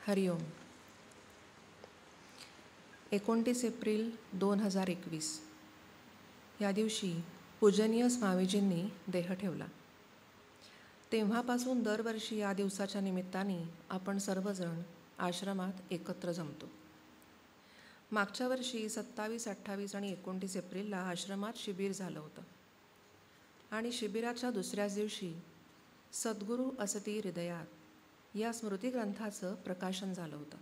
हरिओम. 29 April 2021 या दिवशी पूजनीय स्वामीजींनी देह ठेवला. तेव्हापासून दरवर्षी या दिवसाच्या निमित्ताने आपण सर्वजण आश्रमात एकत्र जमतो. मागच्या वर्षी 27, 28 आणि 29 एप्रिलला आश्रमात शिबिर झालं होतं आणि शिबिराच्या दुसऱ्याच दिवशी सद्गुरू असती हृदयात या स्मृतिग्रंथाचं प्रकाशन झालं होतं.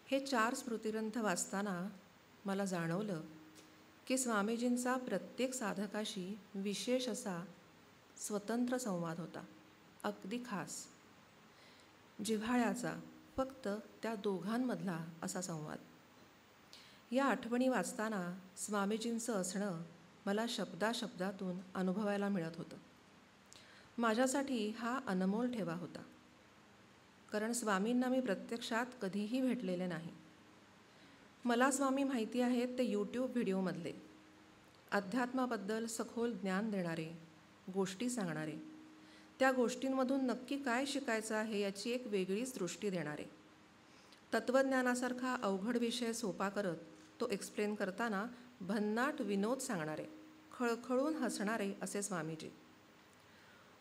हे 4 स्मृतिग्रंथ वाचताना मला जाणवलं की स्वामीजींचा प्रत्येक साधकाशी विशेष असा स्वतंत्र संवाद होता, अगदी खास जिव्हाळ्याचा, फक्त त्या दोघांमधला असा संवाद. या आठवणी वाचताना स्वामीजींचं असणं मला शब्दाशब्दातून अनुभवायला मिळत होतं. माझ्यासाठी हा अनमोल ठेवा होता, कारण स्वामींना मी प्रत्यक्षात कधीही भेटलेले नाही. मला स्वामी माहिती आहेत ते यूट्यूब व्हिडिओमधले, अध्यात्माबद्दल सखोल ज्ञान देणारे, गोष्टी सांगणारे, त्या गोष्टींमधून नक्की काय शिकायचं आहे याची एक वेगळीच दृष्टी देणारे, तत्त्वज्ञानासारखा अवघड विषय सोपा करत तो एक्सप्लेन करताना भन्नाट विनोद सांगणारे, खळखळून हसणारे असे स्वामीजी.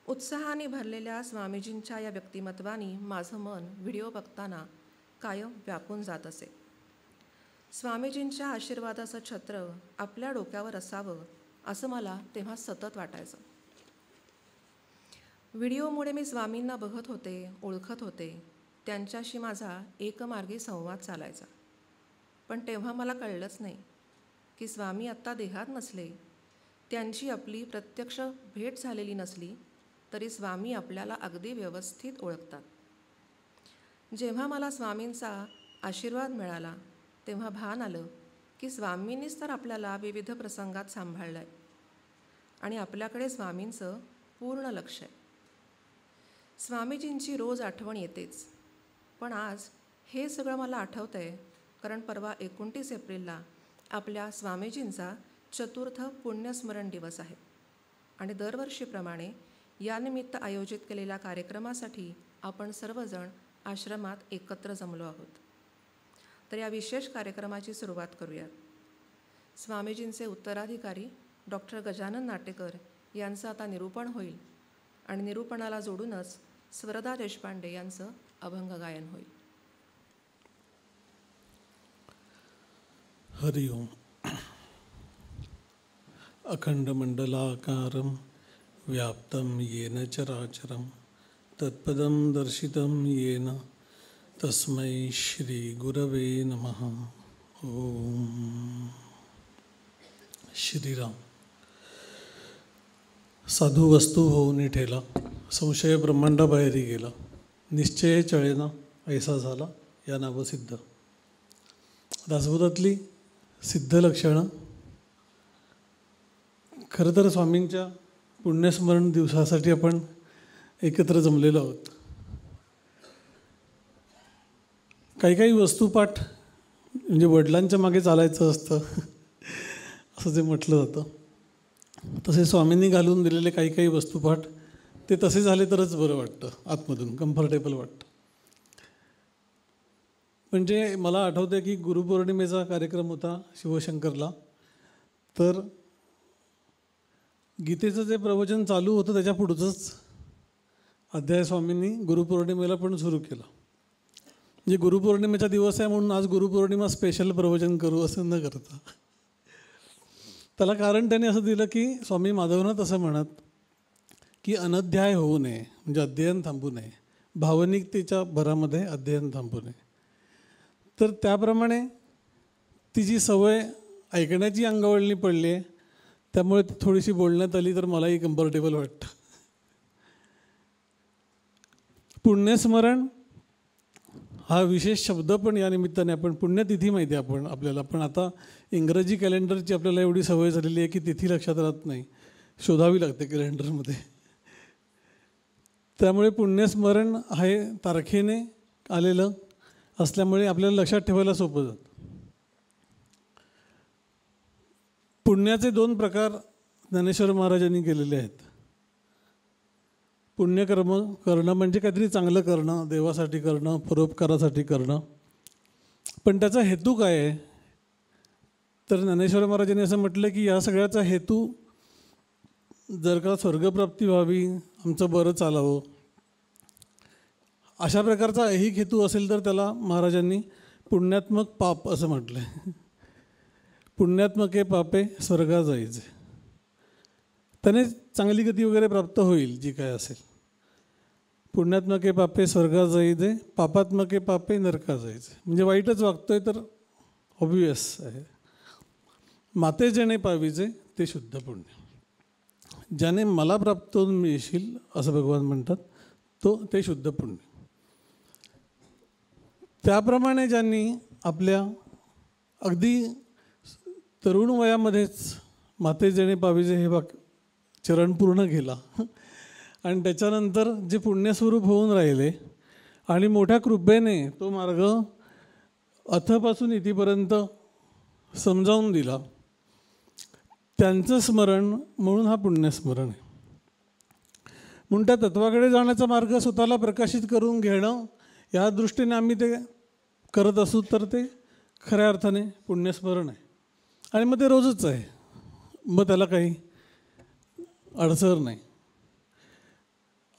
उत्साहाने भरलेल्या स्वामीजींच्या या व्यक्तिमत्वाने माझं मन व्हिडिओ बघताना कायम व्यापून जात असे. स्वामीजींच्या आशीर्वादाचं छत्र आपल्या डोक्यावर असावं असं मला तेव्हा सतत वाटायचं. व्हिडिओमुळे मी स्वामींना बघत होते, ओळखत होते, त्यांच्याशी माझा एकमार्गी संवाद चालायचा. पण तेव्हा मला कळलंच नाही की स्वामी आत्ता देहात नसले, त्यांची आपली प्रत्यक्ष भेट झालेली नसली तरी स्वामी आपल्याला अगदी व्यवस्थित ओळखतात. जेव्हा मला स्वामींचा आशीर्वाद मिळाला तेव्हा भान आलं की स्वामींनीच तर आपल्याला विविध प्रसंगात सांभाळलं आहे आणि आपल्याकडे स्वामींचं पूर्ण लक्ष आहे. स्वामीजींची रोज आठवण येतेच, पण आज हे सगळं मला आठवतं आहे कारण परवा 29 एप्रिलला आपल्या स्वामीजींचा चतुर्थ पुण्यस्मरण दिवस आहे आणि दरवर्षीप्रमाणे यानिमित्त आयोजित केलेल्या कार्यक्रमासाठी आपण सर्वजण आश्रमात एकत्र जमलो आहोत. तर या विशेष कार्यक्रमाची सुरुवात करूयात. स्वामीजींचे उत्तराधिकारी डॉक्टर गजानन नाटेकर यांचं आता निरूपण होईल आणि निरूपणाला जोडूनच स्वरदा देशपांडे यांचं अभंग गायन होईल. हरिओम. अखंडमंडलाकारं व्याप्तं येन चराचरं तत्पदं दर्शितं येन तस्मै श्री गुरवे नमः. ओम. श्रीराम. साधू वस्तू होऊन ठेला, संशय ब्रह्मांडाबाहेरी गेला, निश्चय चळेना ऐसा झाला या नाव सिद्ध. दासबोधातली सिद्ध लक्षणं. खरं तर स्वामींच्या पुण्यस्मरण दिवसासाठी आपण एकत्र जमलेलो आहोत. काही वस्तूपाठ म्हणजे वडिलांच्या मागे चालायचं असतं असं जे म्हटलं जातं, तसे स्वामींनी घालून दिलेले काही वस्तूपाठ ते तसे झाले तरच बरं वाटतं, आतमधून कम्फर्टेबल वाटतं. म्हणजे मला आठवतं की गुरुपौर्णिमेचा कार्यक्रम होता शिवशंकरला, तर गीतेचं जे प्रवचन चालू होतं त्याच्या पुढचंच अध्याय स्वामींनी गुरुपौर्णिमेला पण सुरू केला. म्हणजे गुरुपौर्णिमेचा दिवस आहे म्हणून आज गुरुपौर्णिमा स्पेशल प्रवचन करू असं न करता, त्याला कारण त्याने असं दिलं की स्वामी माधवनाथ असं म्हणत की अनध्याय होऊ नये, म्हणजे अध्ययन थांबू नये, भावनिकतेच्या भरामध्ये अध्ययन थांबू नये. तर त्याप्रमाणे तिची सवय ऐकण्याची अंगवळणी पडली आहे, त्यामुळे ती थोडीशी बोलण्यात आली तर मलाही कम्फर्टेबल वाटतं. पुण्यस्मरण हा विशेष शब्द पण या निमित्ताने, आपण पुण्यतिथी माहिती आहे आपल्याला, पण आता इंग्रजी कॅलेंडरची आपल्याला एवढी सवय झालेली आहे की तिथी लक्षात राहत नाही, शोधावी लागते कॅलेंडरमध्ये. त्यामुळे पुण्यस्मरण हे तारखेने आलेलं असल्यामुळे आपल्याला लक्षात ठेवायला सोपं जातं. पुण्याचे 2 प्रकार ज्ञानेश्वर महाराजांनी केलेले आहेत. पुण्यकर्म करणं म्हणजे काहीतरी चांगलं करणं, देवासाठी करणं, परोपकारासाठी करणं. पण त्याचा हेतू काय आहे? तर ज्ञानेश्वर महाराजांनी असं म्हटलं की या सगळ्याचा हेतू जर का स्वर्गप्राप्ती व्हावी, आमचं बरं चालावं, अशा प्रकारचा ऐहिक हेतू असेल तर त्याला महाराजांनी पुण्यात्मक पाप असं म्हटलं आहे. पुण्यात्मके पापे स्वर्गा जायचे. त्याने चांगली गती वगैरे प्राप्त होईल जी काय असेल. पुण्यात्मके पापे स्वर्गा जायचे, पापात्मके पापे नरका जायचे. म्हणजे वाईटच वागतोय तर ऑब्वियस आहे. माते जेणे पाविजे ते शुद्ध पुण्य. ज्याने मला प्राप्त होऊन मिळशील असं भगवान म्हणतात, ते शुद्ध पुण्य. त्याप्रमाणे ज्यांनी आपल्या अगदी तरुण वयामध्येच माते जेणे पाविजे हे वाक्य चरण पूर्ण केला आणि त्याच्यानंतर जे पुण्यस्वरूप होऊन राहिले आणि मोठ्या कृपेने तो मार्ग अथपासून इथपर्यंत समजावून दिला, त्यांचं स्मरण म्हणून हा पुण्यस्मरण आहे. म्हणून त्या तत्वाकडे जाण्याचा मार्ग स्वतःला प्रकाशित करून घेणं या दृष्टीने आम्ही ते करत असू तर ते खऱ्या अर्थाने पुण्यस्मरण आहे. आणि मग ते रोजच आहे, मग त्याला काही अडसर नाही.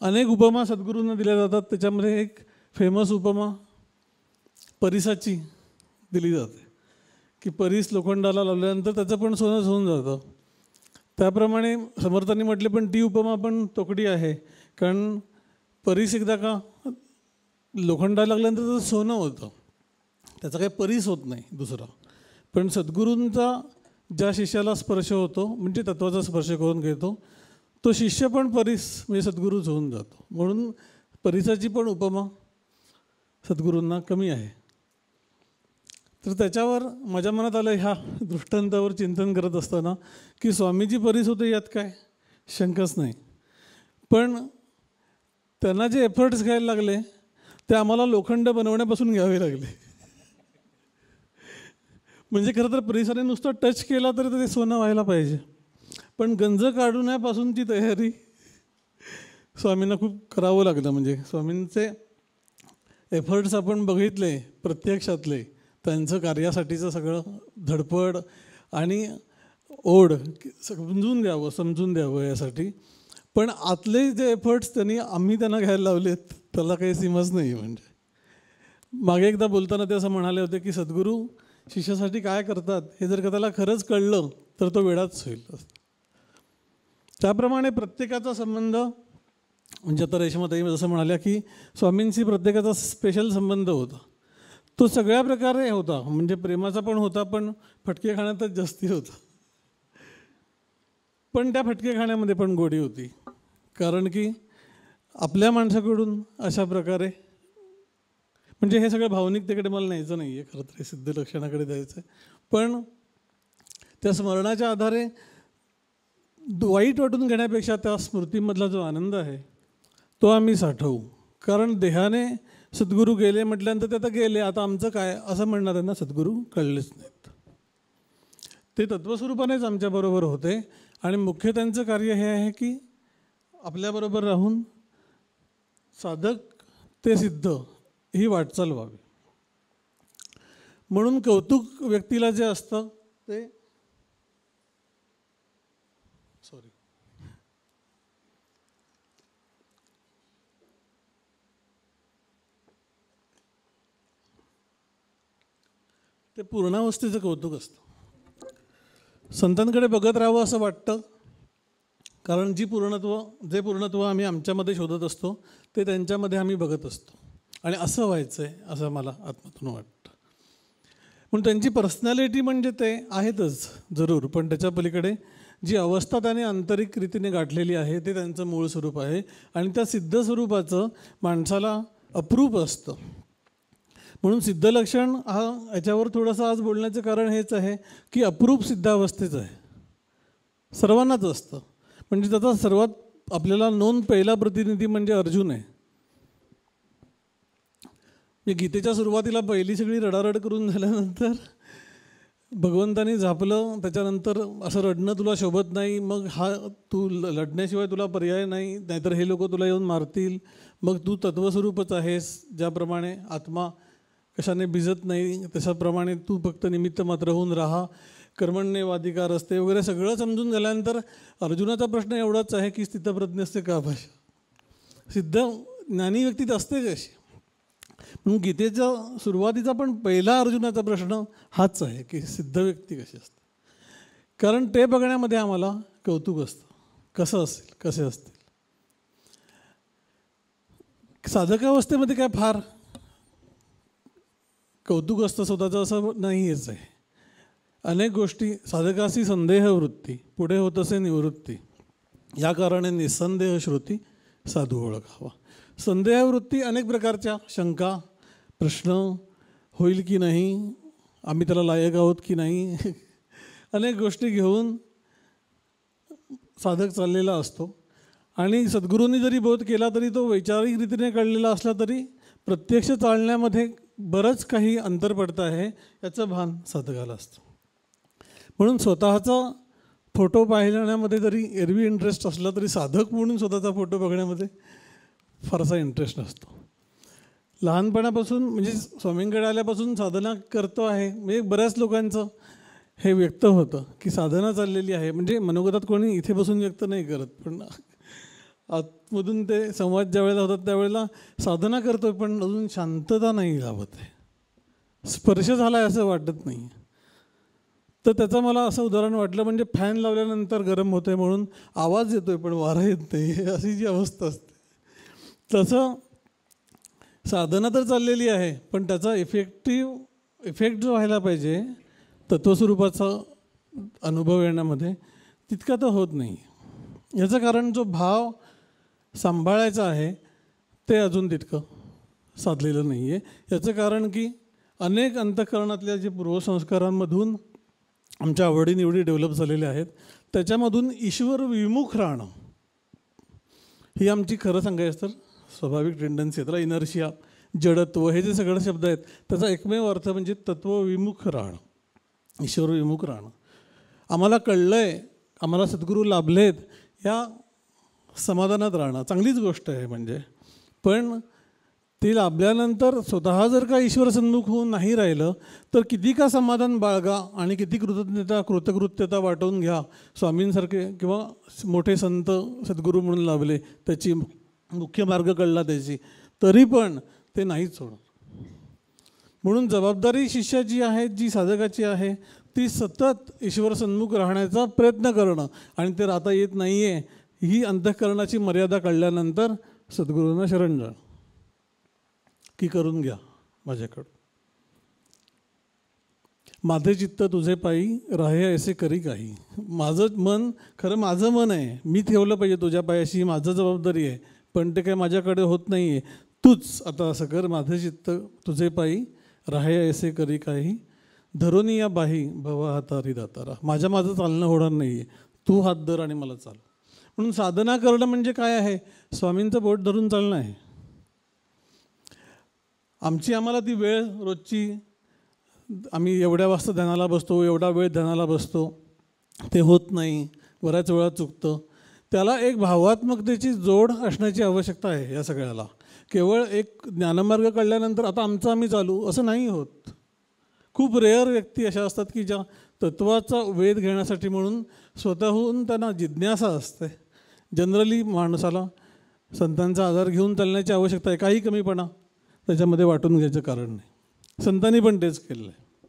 अनेक उपमा सद्गुरूंना दिल्या जातात. त्याच्यामध्ये एक फेमस उपमा परिसाची दिली जाते की परिस लोखंडाला लावल्यानंतर त्याचं पण सोनंच होऊन जातं. त्याप्रमाणे समर्थांनी म्हटले पण ती उपमा पण तोकडी आहे, कारण परिस एकदा का लोखंडाला लागल्यानंतर त्याचं सोनं होतं, त्याचा काही परिस होत नाही दुसरा. पण सद्गुरूंचा ज्या शिष्याला स्पर्श होतो म्हणजे तत्वाचा स्पर्श करून घेतो, तो शिष्य पण परिस म्हणजे सद्गुरूच होऊन जातो. म्हणून परिसाची पण उपमा सद्गुरूंना कमी आहे. तर त्याच्यावर माझ्या मनात आलं ह्या दृष्टांतावर चिंतन करत असताना की स्वामीजी परिस होते यात काय शंकाच नाही. पण त्यांना जे एफर्ट्स घ्यायला लागले ते आम्हाला लोखंड बनवण्यापासून घ्यावे लागले. म्हणजे खरं तर परिसाने नुसतं टच केला तरी ते सोनं व्हायला पाहिजे, पण गंज काढण्यापासूनची तयारी स्वामींना खूप करावं लागलं. म्हणजे स्वामींचे एफर्ट्स आपण बघितले प्रत्यक्षातले, त्यांचं कार्यासाठीचं सगळं धडपड आणि ओढ समजून द्यावं यासाठी. पण आतले जे एफर्ट्स आम्ही त्यांना घ्यायला लावलेत त्याला काही सीमाच नाही. म्हणजे मागे एकदा बोलताना ते असं म्हणाले होते की सद्गुरू शिष्यासाठी काय करतात हे जर का त्याला खरंच कळलं तर तो वेडाच होईल. त्याप्रमाणे प्रत्येकाचा संबंध, म्हणजे आता रेश्माताई जसं म्हणाल्या की स्वामींशी प्रत्येकाचा स्पेशल संबंध होता, तो सगळ्या प्रकारे होता. म्हणजे प्रेमाचा पण होता, पण फटके खाण्यातच जास्ती होता. पण त्या फटके खाण्यामध्ये पण गोडी होती, कारण की आपल्या माणसाकडून अशा प्रकारे, म्हणजे हे सगळं भावनिकतेकडे मला न्यायचं नाही आहे, खरं तर हे सिद्ध लक्षणाकडे द्यायचं आहे. पण त्या स्मरणाच्या आधारे वाईट वाटून घेण्यापेक्षा त्या स्मृतीमधला जो आनंद आहे तो आम्ही साठवू. कारण देहाने सद्गुरू गेले म्हटल्यानंतर ते आता गेले, आता आमचं काय असं म्हणणाऱ्यांना सद्गुरू कळलेच नाहीत. ते तत्वस्वरूपानेच आमच्याबरोबर होते आणि मुख्य त्यांचं कार्य हे आहे की आपल्याबरोबर राहून साधक ते सिद्ध ही वाटचाल व्हावी. म्हणून कौतुक व्यक्तीला जे असतं ते ते पूर्णावस्थेचं कौतुक असतं. संतांकडे बघत राहावं असं वाटतं, कारण जे पूर्णत्व आम्ही आमच्यामध्ये शोधत असतो ते त्यांच्यामध्ये आम्ही बघत असतो. आणि असं व्हायचं आहे असं मला आत्मातून वाटतं. म्हणून त्यांची पर्सनॅलिटी म्हणजे ते आहेतच जरूर, पण त्याच्या पलीकडे जी अवस्था त्याने आंतरिक रीतीने गाठलेली आहे ते त्यांचं मूळ स्वरूप आहे. आणि त्या सिद्ध स्वरूपाचं माणसाला अप्रूप असतं. म्हणून सिद्धलक्षण हा याच्यावर थोडंसं आज बोलण्याचं कारण हेच आहे की अप्रूप सिद्धावस्थेचं आहे, सर्वांनाच असतं. म्हणजे त्याचा सर्वात आपल्याला नोंद पहिला प्रतिनिधी म्हणजे अर्जुन आहे. गीतेच्या सुरुवातीला पहिली सगळी रडारड करून झाल्यानंतर भगवंतानी झापलं, त्याच्यानंतर असं रडणं तुला शोभत नाही, मग हा तू लढण्याशिवाय तुला पर्याय नाही, नाहीतर हे लोक तुला येऊन मारतील, मग तू तत्वस्वरूपच आहेस, ज्याप्रमाणे आत्मा कशाने भिजत नाही तशाप्रमाणे तू फक्त निमित्त मात्र होऊन राहा, कर्मण्येवाधिकार असते वगैरे सगळं समजून झाल्यानंतर अर्जुनाचा प्रश्न एवढाच आहे की स्थितप्रज्ञस्य का भाषा, सिद्ध ज्ञानी व्यक्तीत असते कशी. म्हणून गीतेच्या सुरुवातीचा पण पहिला अर्जुनाचा प्रश्न हाच आहे की सिद्ध व्यक्ती कशी असते, कारण ते बघण्यामध्ये आम्हाला कौतुक असतं, कसं असेल, कसे असतील. साधकावस्थेमध्ये काय फार कौतुक असतं स्वतःचं असं नाहीच आहे. अनेक गोष्टी, साधकासी संदेह वृत्ती, पुढे होत असे निवृत्ती, या कारणे निसंदेह श्रुती साधू ओळखावा. संदेहवृत्ती अनेक प्रकारच्या शंका, प्रश्न, होईल की नाही, आम्ही त्याला लायक आहोत की नाही, अनेक गोष्टी घेऊन साधक चाललेला असतो. आणि सद्गुरूंनी जरी बोध केला तरी तो वैचारिक रीतीने कळलेला असला तरी प्रत्यक्ष चालण्यामध्ये बरंच काही अंतर पडतं आहे याचं भान साधकाला असतं. म्हणून स्वतःचा फोटो पाहण्यामध्ये जरी एरवी इंटरेस्ट असला तरी साधक म्हणून स्वतःचा फोटो बघण्यामध्ये फारसा इंटरेस्ट नसतो. लहानपणापासून म्हणजे स्वामींकडे आल्यापासून साधना करतो आहे, म्हणजे बऱ्याच लोकांचं हे व्यक्त होतं की साधना चाललेली आहे, म्हणजे मनोगतात कोणी इथे बसून व्यक्त नाही करत, पण आतमधून ते संवाद ज्या वेळेला होतात त्यावेळेला साधना करतोय पण अजून शांतता नाही लाभत आहे, स्पर्श झाला आहे असं वाटत नाही. तर त्याचं मला असं उदाहरण वाटलं, म्हणजे फॅन लावल्यानंतर गरम होतं आहे म्हणून आवाज येतो आहे पण वारा येत नाही, अशी जी अवस्था असते. तसं साधना तर चाललेली आहे पण त्याचा इफेक्ट जो व्हायला पाहिजे तत्वस्वरूपाचा अनुभव येण्यामध्ये तितका तर होत नाही. याचं कारण जो भाव सांभाळायचा आहे ते अजून तितकं साधलेलं नाही आहे. याचं कारण की अनेक अंतःकरणातल्या जे पूर्वसंस्कारांमधून आमच्या आवडीनिवडी डेव्हलप झालेल्या आहेत त्याच्यामधून ईश्वर विमुख राहणं ही आमची खरं सांगायचं तर स्वाभाविक टेंडन्सी आहे. त्याला इनर्शिया, जडत्व हे जे सगळे शब्द आहेत त्याचा एकमेव अर्थ म्हणजे तत्वविमुख राहणं, ईश्वर विमुख राहणं. आम्हाला कळलं आहे, आम्हाला सद्गुरू लाभलेत या समाधानात राहणं चांगलीच गोष्ट आहे म्हणजे, पण ती लाभल्यानंतर स्वतः जर का ईश्वर सन्मुख होऊन नाही राहिलं तर किती का समाधान बाळगा आणि किती कृतकृत्यता वाटवून घ्या. स्वामींसारखे किंवा मोठे संत सद्गुरू म्हणून लाभले, त्याची मुख्य मार्ग कळला त्याची, तरी पण ते नाहीच होणार. म्हणून जबाबदारी शिष्याची आहे, जी साधकाची आहे, ती सतत ईश्वर सन्मुख राहण्याचा प्रयत्न करणं, आणि ते राहता येत नाही आहे ही अंतःकरणाची मर्यादा कळल्यानंतर सद्गुरूंना शरण जाणं की करून घ्या माझ्याकडं. माझे चित्त तुझे पायी राहे ऐसे करी काही. माझं मन, खरं माझं मन आहे, मी ठेवलं पाहिजे तुझ्या पायाशी, माझं जबाबदारी आहे, पण ते काय माझ्याकडे होत नाही आहे. तूच आता असं कर, माझे चित्त तुझे पायी राहे ऐसे करी काही, धरून या बाही भव हातारी दातारा. माझं चालणं होणार नाही आहे, तू हात धर आणि मला चाल. म्हणून साधना करणं म्हणजे काय आहे, स्वामींचं बोट धरून चालणं आहे. आम्हाला ती वेळ रोजची, आम्ही एवढ्या वाजता ध्यानाला बसतो, एवढा वेळ ध्यानाला बसतो, ते होत नाही, बऱ्याच वेळा चुकतं. त्याला एक भावात्मकतेची जोड असण्याची आवश्यकता आहे. या सगळ्याला केवळ एक ज्ञानमार्ग कळल्यानंतर आता आमचं आम्ही चालू असं नाही होत. खूप रेअर व्यक्ती अशा असतात की ज्या तत्वाचा वेध घेण्यासाठी म्हणून स्वतःहून त्यांना जिज्ञासा असते. जनरली माणसाला संतांचा आधार घेऊन चालण्याची आवश्यकता आहे. काही कमीपणा त्याच्यामध्ये वाटून घ्यायचं कारण नाही. संतांनी पण तेच केलेलं आहे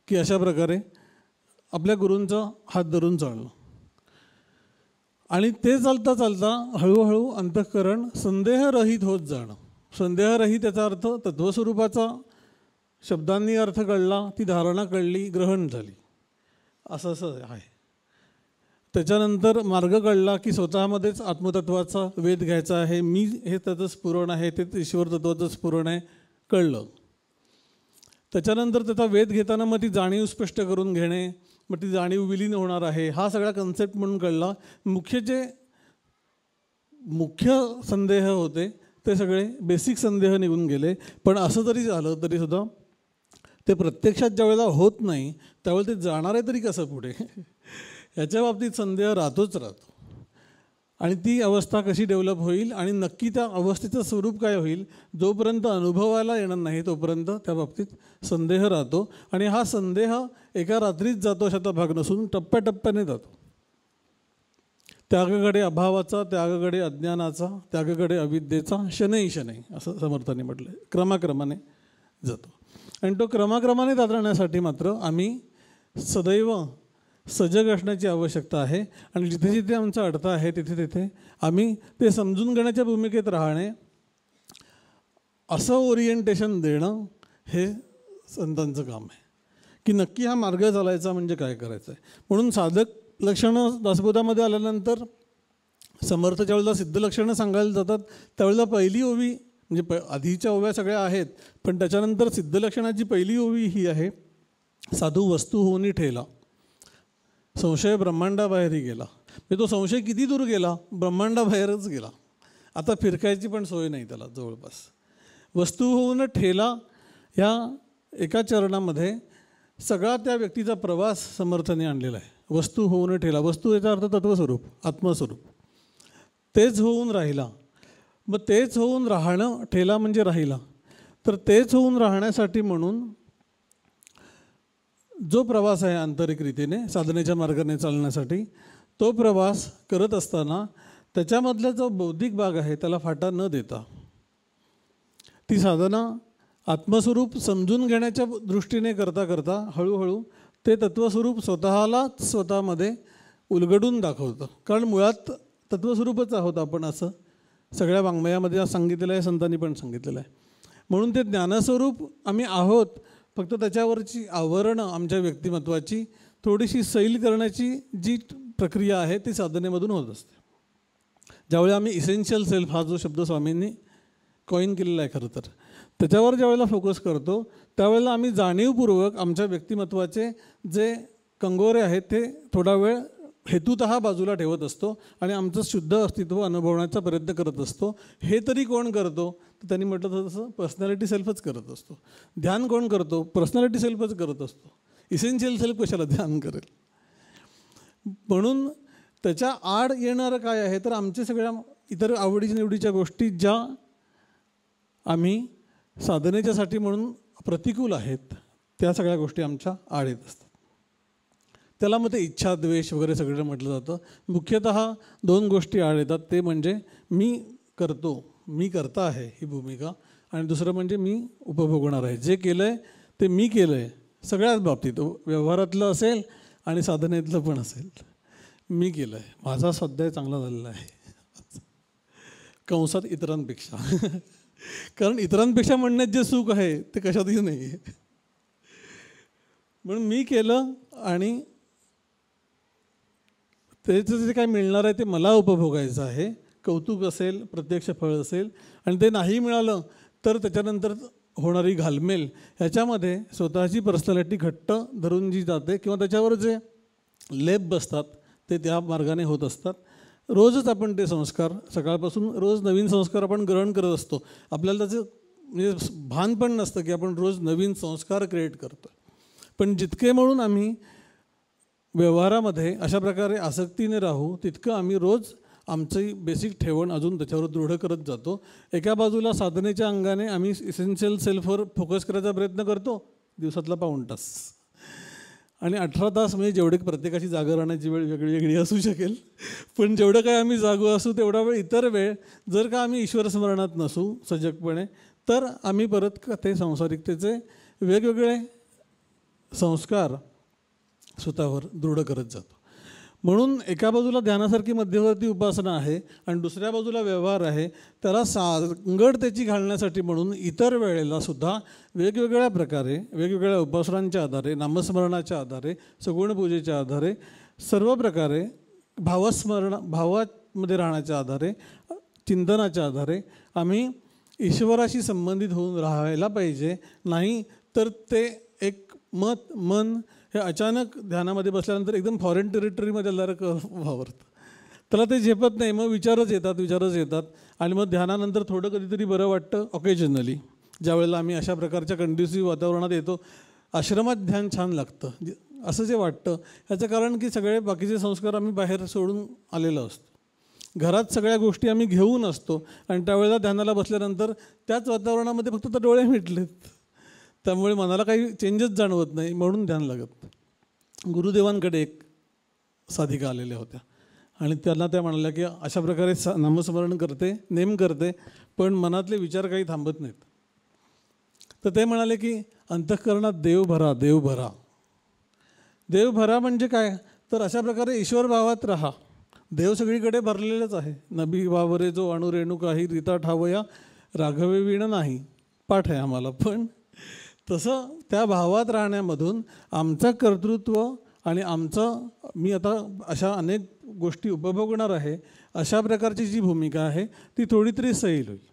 की अशा प्रकारे आपल्या गुरूंचा हात धरून चालणं, आणि ते चालता चालता हळूहळू अंतःकरण संदेहरहित होत जाणं. संदेहरहित याचा अर्थ तत्वस्वरूपाचा शब्दांनी अर्थ कळला, ती धारणा कळली, ग्रहण झाली, असं आहे. त्याच्यानंतर मार्ग कळला की स्वतःमध्येच आत्मतत्वाचा वेध घ्यायचा आहे, मी हे त्याचं स्फुरण आहे, ते ईश्वर तत्वाचं स्फुरण आहे, कळलं. त्याच्यानंतर त्याचा वेध घेताना मग ती जाणीव स्पष्ट करून घेणे, मग ती जाणीव विलीन होणार आहे, हा सगळा कन्सेप्ट म्हणून कळला. मुख्य संदेह होते ते सगळे बेसिक संदेह निघून गेले. पण असं जरी झालं तरीसुद्धा ते प्रत्यक्षात ज्यावेळेला होत नाही त्यावेळेला ते जाणार आहे तरी कसं पुढे याच्या बाबतीत संदेह राहतोच राहतो. आणि ती अवस्था कशी डेव्हलप होईल आणि नक्की त्या अवस्थेचं स्वरूप काय होईल जोपर्यंत अनुभवायला येणार नाही तोपर्यंत त्या बाबतीत संदेह राहतो. आणि हा संदेह एका रात्रीच जातो अशातला भाग नसून टप्प्याटप्प्याने जातो. त्यागाकडे अभावाचा, त्यागाकडे अज्ञानाचा, त्यागाकडे अविद्येचा, शनै शनै असं समर्थाने म्हटलं, क्रमाक्रमाने जातो. आणि तो क्रमाक्रमाने जाण्यासाठी मात्र आम्ही सदैव सजग असण्याची आवश्यकता आहे. आणि जिथे जिथे आमचा अडथळा आहे तिथे तिथे आम्ही ते समजून घेण्याच्या भूमिकेत राहणे, असं ओरिएंटेशन देणं हे संतांचं काम आहे की नक्की हा मार्ग चालायचा म्हणजे काय करायचं आहे. म्हणून साधक लक्षणं दासबोधामध्ये आल्यानंतर समर्थ ज्यावेळेला सिद्ध लक्षणं सांगायला जातात त्यावेळेला पहिली ओवी म्हणजे आधीच्या ओव्या सगळ्या आहेत पण त्याच्यानंतर सिद्ध लक्षणाची पहिली ओवी ही आहे, साधू वस्तू होऊनी ठेला, संशय ब्रह्मांडाबाहेरही गेला. म्हणजे तो संशय किती दूर गेला, ब्रह्मांडाबाहेरच गेला. आता फिरकायची पण सोय नाही त्याला जवळपास. वस्तू होऊन ठेला ह्या एका चरणामध्ये सगळा त्या व्यक्तीचा प्रवास समर्थाने आणलेला आहे. वस्तू होऊन ठेला, वस्तू याचा अर्थ तत्वस्वरूप, आत्मस्वरूप, तेच होऊन राहिला. मग तेच होऊन राहणं, ठेला म्हणजे राहिला, तर तेच होऊन राहण्यासाठी म्हणून जो प्रवास आहे आंतरिक रीतीने साधनेच्या मार्गाने चालण्यासाठी, तो प्रवास करत असताना त्याच्यामधला जो बौद्धिक भाग आहे त्याला फाटा न देता ती साधना आत्मस्वरूप समजून घेण्याच्या दृष्टीने करता करता हळूहळू ते तत्वस्वरूप स्वतःमध्ये उलगडून दाखवतं. कारण मुळात तत्वस्वरूपच आहोत आपण, असं सगळ्या वाङ्मयामध्ये सांगितलेलं आहे, संतांनी पण सांगितलेलं आहे. म्हणून ते ज्ञानस्वरूप आम्ही आहोत, फक्त त्याच्यावरची आवरणं आमच्या व्यक्तिमत्वाची थोडीशी सैल करण्याची जी प्रक्रिया आहे ती साधनेमधून होत असते. ज्यावेळी आम्ही इसेन्शियल सेल्फ हा जो शब्द स्वामींनी कॉईन केलेला आहे खरं तर, त्याच्यावर ज्यावेळेला फोकस करतो त्यावेळेला आम्ही जाणीवपूर्वक आमच्या व्यक्तिमत्वाचे जे कंगोरे आहेत ते थोडा वेळ हेतुतः बाजूला ठेवत असतो आणि आमचं शुद्ध अस्तित्व अनुभवण्याचा प्रयत्न करत असतो. हे तरी कोण करतो, तर त्यांनी म्हटलं तसं पर्सनॅलिटी सेल्फच करत असतो. ध्यान कोण करतो, पर्सनॅलिटी सेल्फच करत असतो. इसेन्शियल सेल्फ कशाला ध्यान करेल. म्हणून त्याच्या आड येणारं काय आहे तर आमच्या सगळ्या इतर आवडीच्या निवडीच्या गोष्टी ज्या आम्ही साधनेच्यासाठी म्हणून प्रतिकूल आहेत त्या सगळ्या गोष्टी आमच्या आड येत असतात. त्याला मग ते इच्छा, द्वेष वगैरे सगळं म्हटलं जातं. मुख्यतः दोन गोष्टी आड येतात, ते म्हणजे मी करतो, मी करता आहे ही भूमिका, आणि दुसरं म्हणजे मी उपभोगणार आहे. जे केलं आहे ते मी केलं आहे, सगळ्याच बाबतीत, व्यवहारातलं असेल आणि साधनेतलं पण असेल. मी केलं आहे, माझा स्वाध्याय चांगला झालेला आहे, कंसात इतरांपेक्षा. कारण इतरांपेक्षा म्हणण्यात जे सुख आहे ते कशातही नाही आहे. म्हणून मी केलं आणि त्याचं जे काय मिळणार आहे ते मला उपभोगायचं आहे. कौतुक असेल, प्रत्यक्ष फळ असेल, आणि ते नाही मिळालं तर त्याच्यानंतर होणारी घालमेल, ह्याच्यामध्ये स्वतःची पर्सनॅलिटी घट्ट धरून जी जाते किंवा त्याच्यावर जे लेप बसतात ते त्या मार्गाने होत असतात. रोजच आपण ते संस्कार, सकाळपासून रोज नवीन संस्कार आपण ग्रहण करत असतो. आपल्याला त्याचं म्हणजे भान पण नसतं की आपण रोज नवीन संस्कार क्रिएट करतो. पण जितके म्हणून आम्ही व्यवहारामध्ये अशा प्रकारे आसक्तीने राहू तितकं आम्ही रोज आमची बेसिक ठेवण अजून त्याच्यावर दृढ करत जातो. एका बाजूला साधनेच्या अंगाने आम्ही इसेन्शियल सेल्फवर फोकस करायचा प्रयत्न करतो दिवसातला 1.5 तास, आणि 18 तास म्हणजे जेवढे प्रत्येकाची जागा राहण्याची वेळ वेगळी वेगळी असू शकेल, पण जेवढं काय आम्ही जागू असू तेवढा वेळ इतर वेळ जर का आम्ही ईश्वर स्मरणात नसू सजगपणे, तर आम्ही परत ते संसारिकतेचे वेगवेगळे संस्कार स्वतःवर दृढ करत जातो. म्हणून एका बाजूला ध्यानासारखी मध्यवर्ती उपासना आहे आणि दुसऱ्या बाजूला व्यवहार आहे. त्याला सांगडतेची घालण्यासाठी म्हणून इतर वेळेला सुद्धा वेगवेगळ्या प्रकारे, वेगवेगळ्या उपासनांच्या आधारे, नामस्मरणाच्या आधारे, सगुण पूजेच्या आधारे, सर्व प्रकारे भावामध्ये राहण्याच्या आधारे, चिंतनाच्या आधारे आम्ही ईश्वराशी संबंधित होऊन राहायला पाहिजे. नाही तर ते एक मन हे अचानक ध्यानामध्ये बसल्यानंतर एकदम फॉरेन टेरिटरीमध्ये वावरतं. त्याला ते झेपत नाही. मग विचारच येतात आणि मग ध्यानानंतर थोडं कधीतरी बरं वाटतं ऑकेजनली, ज्यावेळेला आम्ही अशा प्रकारच्या कंड्युसिव्ह वातावरणात येतो. आश्रमात ध्यान छान लागतं असं जे वाटतं. याचं कारण की सगळे बाकीचे संस्कार आम्ही बाहेर सोडून आलेलो असतो. घरात सगळ्या गोष्टी आम्ही घेऊन असतो आणि त्यावेळेला ध्यानाला बसल्यानंतर त्याच वातावरणामध्ये फक्त तर डोळे मिटलेत, त्यामुळे मनाला काही चेंजेस जाणवत नाही, म्हणून ध्यान लागत. गुरुदेवांकडे एक साधिका आलेल्या होत्या आणि त्यांना त्या म्हणाल्या की अशा प्रकारे नामस्मरण करते, नेम करते, पण मनातले विचार काही थांबत नाहीत. तर ते म्हणाले की अंतःकरणात देव भरा, देव भरा. देव भरा म्हणजे काय, तर अशा प्रकारे ईश्वर भावात राहा. देव सगळीकडे भरलेलंच आहे. नभी वावरे जो अणुरेणू काही रीता ठावया राघवे विण नाही, पाठ आहे आम्हाला. पण तसं त्या भावात राहण्यामधून आमचं कर्तृत्व आणि आमचं, मी आता अशा अनेक गोष्टी उपभोगणार आहे, अशा प्रकारची जी भूमिका आहे ती थोडी तरी सैल होईल.